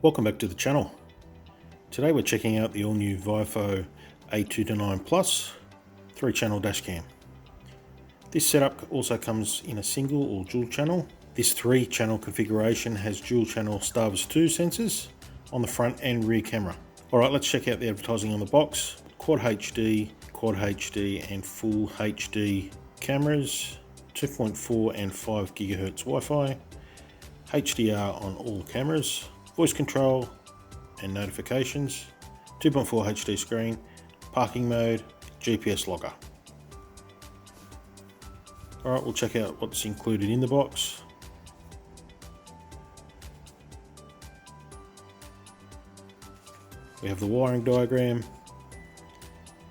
Welcome back to the channel. Today we're checking out the all-new Viofo a229plus 3-channel dashcam. This setup also comes in a single or dual channel. This 3-channel configuration has dual channel STARVIS2 sensors on the front and rear camera. Alright, let's check out the advertising on the box. Quad HD and full HD cameras, 2.4 and 5 GHz Wi-Fi, HDR on all cameras, voice control and notifications, 2.4 HD screen, parking mode, GPS locker. Alright, we'll check out what's included in the box. We have the wiring diagram,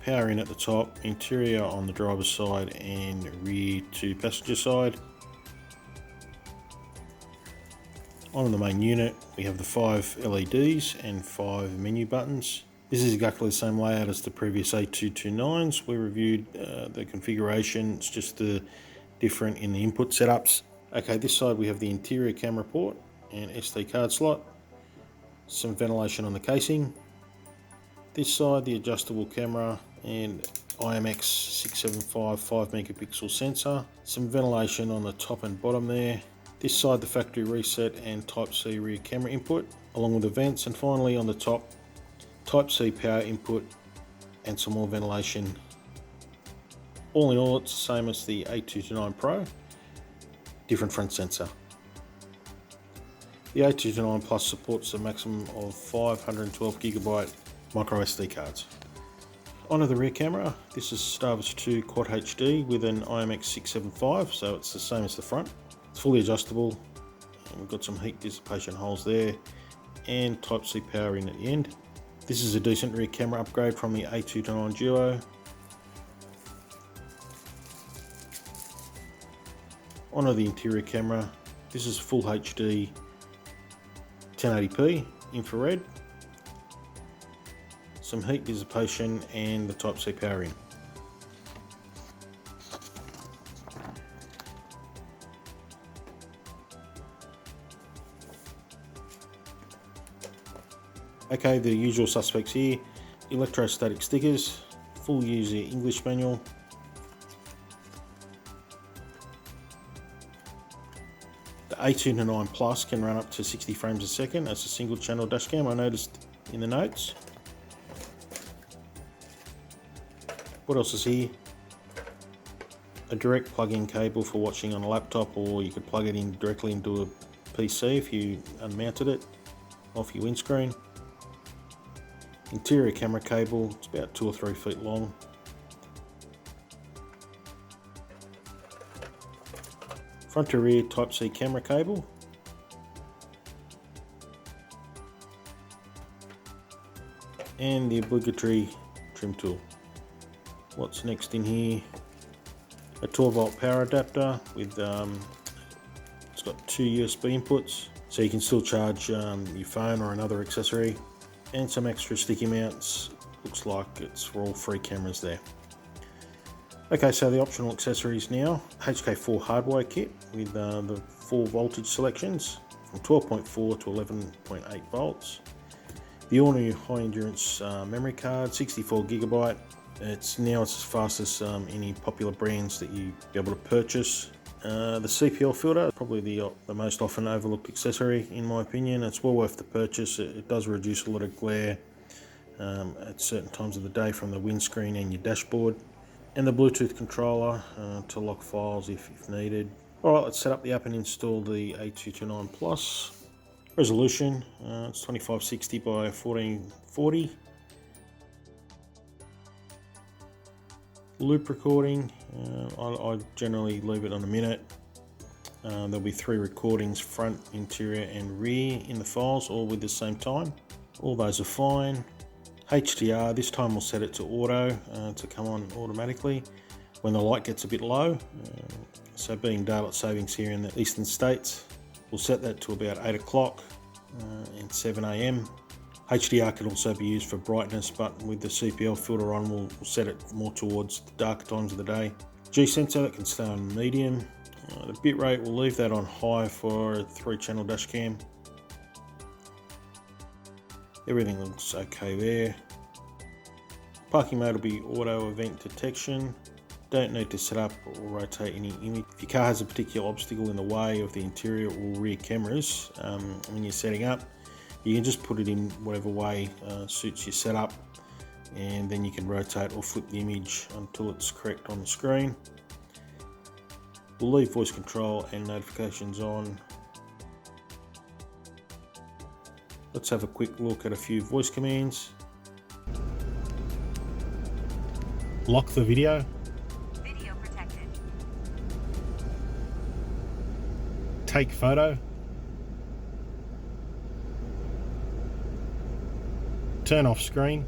power in at the top, interior on the driver's side and rear to passenger side. On the main unit we have the 5 LEDs and 5 menu buttons. This is exactly the same layout as the previous A229s. We reviewed the configuration, it's just different in the input setups. Okay, this side we have the interior camera port and SD card slot, some ventilation on the casing. This side the adjustable camera and IMX675 5 megapixel sensor, some ventilation on the top and bottom there. This side the factory reset and Type-C rear camera input along with the vents, and finally on the top Type-C power input and some more ventilation. All in all it's the same as the A229 Pro, different front sensor. The A229 Plus supports a maximum of 512GB micro SD cards. Onto the rear camera, this is STARVIS2 Quad HD with an IMX675, so it's the same as the front. It's fully adjustable, and we've got some heat dissipation holes there and Type-C power in at the end. This is a decent rear camera upgrade from the A229 Duo. Onto the interior camera, this is full HD 1080p infrared, some heat dissipation and the Type-C power in. Okay, the usual suspects here: electrostatic stickers, full user English manual, the A229 Plus can run up to 60 frames a second as a single channel dashcam, I noticed in the notes. What else is here? A direct plug-in cable for watching on a laptop, or you could plug it in directly into a PC if you unmounted it off your windscreen. Interior camera cable, it's about 2 or 3 feet long. Front to rear Type-C camera cable. And the obligatory trim tool. What's next in here? A 12-volt power adapter with it's got 2 USB inputs, so you can still charge your phone or another accessory. And some extra sticky mounts, looks like it's for all 3 cameras there. Okay, so the optional accessories now: HK4 hardwire kit with the 4 voltage selections from 12.4 to 11.8 volts. The all-new high endurance memory card, 64GB. It's as fast as any popular brands that you be able to purchase. The CPL filter, probably the most often overlooked accessory in my opinion. It's well worth the purchase. It does reduce a lot of glare at certain times of the day from the windscreen and your dashboard. And the Bluetooth controller to lock files if needed. Alright, let's set up the app and install the A229 Plus. Resolution, it's 2560 by 1440. Loop recording, I generally leave it on a minute. There'll be 3 recordings, front, interior and rear in the files, all with the same time. All those are fine. HDR, this time we'll set it to auto to come on automatically when the light gets a bit low. So being daylight savings here in the eastern states, we'll set that to about 8 o'clock and 7 AM. HDR can also be used for brightness, but with the CPL filter on we'll set it more towards the darker times of the day. G-sensor, that can stay on medium. The bitrate, we'll leave that on high for a 3-channel dashcam. Everything looks okay there. Parking mode will be auto event detection. Don't need to set up or rotate any image. If your car has a particular obstacle in the way of the interior or rear cameras when you're setting up, you can just put it in whatever way suits your setup, and then you can rotate or flip the image until it's correct on the screen. We'll leave voice control and notifications on. Let's have a quick look at a few voice commands. Lock the video. Video protected. Take photo. Turn off screen.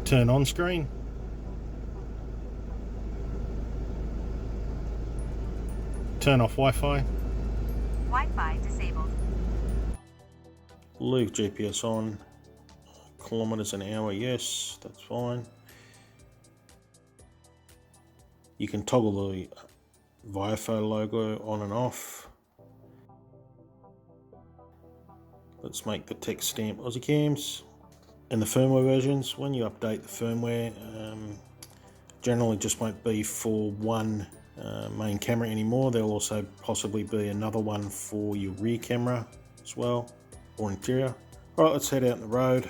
Turn on screen. Turn off Wi-Fi. Wi-Fi disabled. Leave GPS on. Kilometers an hour, yes, that's fine. You can toggle the Viofo logo on and off. Let's make the text stamp Aussiecams. And the firmware versions, when you update the firmware, generally just won't be for one main camera anymore. There'll also possibly be another one for your rear camera as well, or interior. All right, let's head out on the road.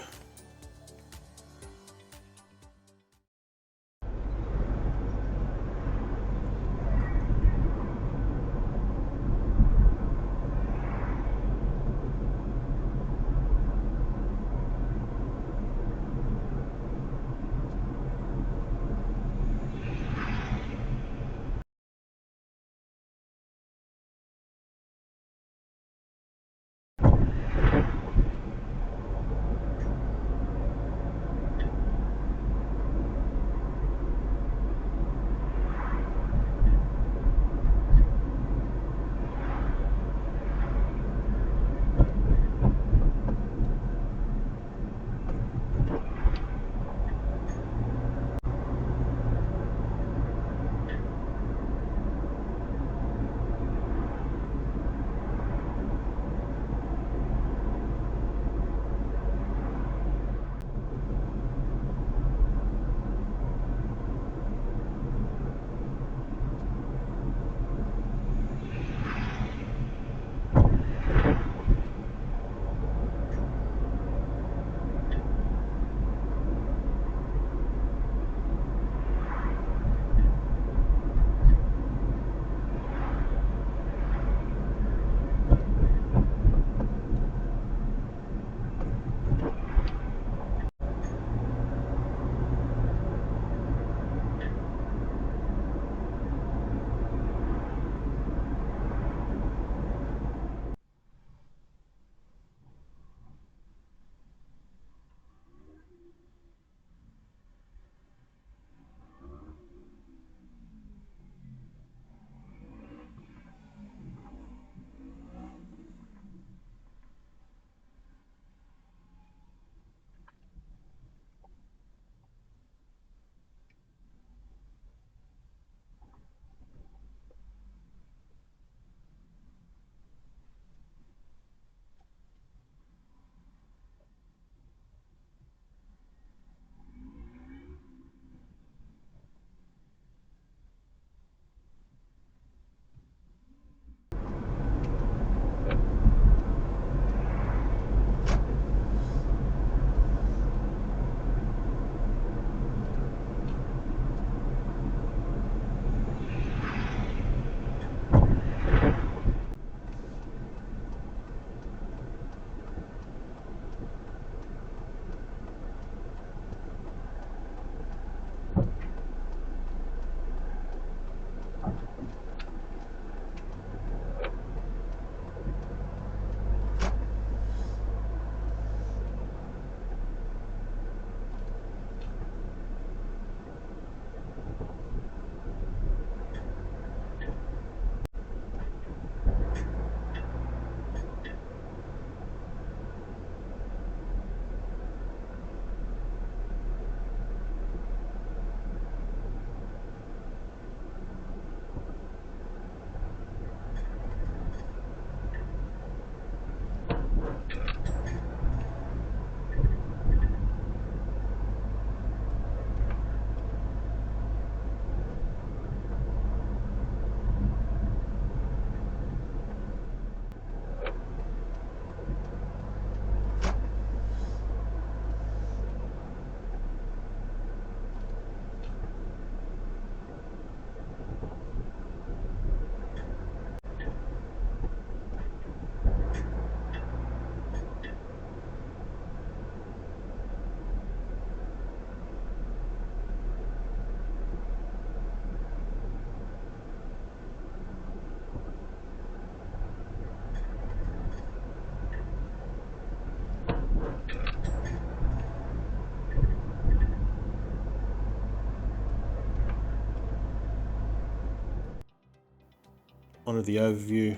onto the overview.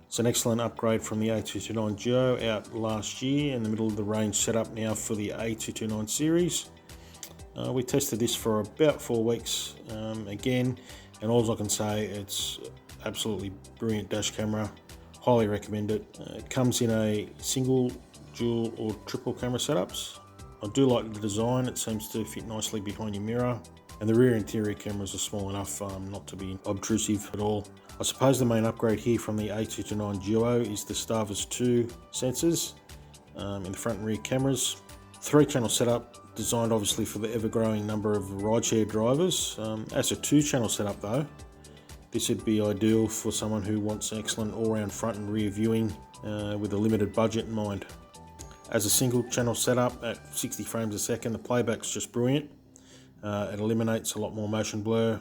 It's an excellent upgrade from the A229 Duo out last year, in the middle of the range setup now for the A229 series. We tested this for about 4 weeks again, and all I can say, it's absolutely brilliant dash camera. Highly recommend it. It comes in a single, dual or triple camera setups. I do like the design, it seems to fit nicely behind your mirror, and the rear interior cameras are small enough not to be obtrusive at all. I suppose the main upgrade here from the A229 Duo is the STARVIS2 sensors in the front and rear cameras. 3-channel setup, designed obviously for the ever-growing number of rideshare drivers. As a 2-channel setup though, this would be ideal for someone who wants excellent all-round front and rear viewing with a limited budget in mind. As a single channel setup at 60 frames a second, the playback's just brilliant. It eliminates a lot more motion blur.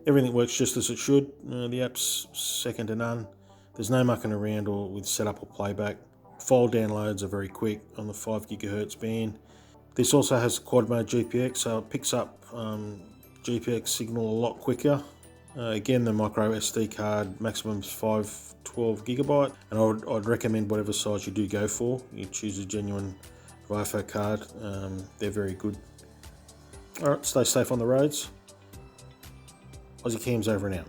Everything works just as it should. The app's second to none. There's no mucking around or with setup or playback. File downloads are very quick on the 5 GHz band. This also has quad mode GPX, so it picks up GPX signal a lot quicker. Again, the micro SD card maximum is 512 GB, and I'd recommend whatever size you do go for. You choose a genuine Viofo card. They're very good. Alright, stay safe on the roads. Aussiecams over and out.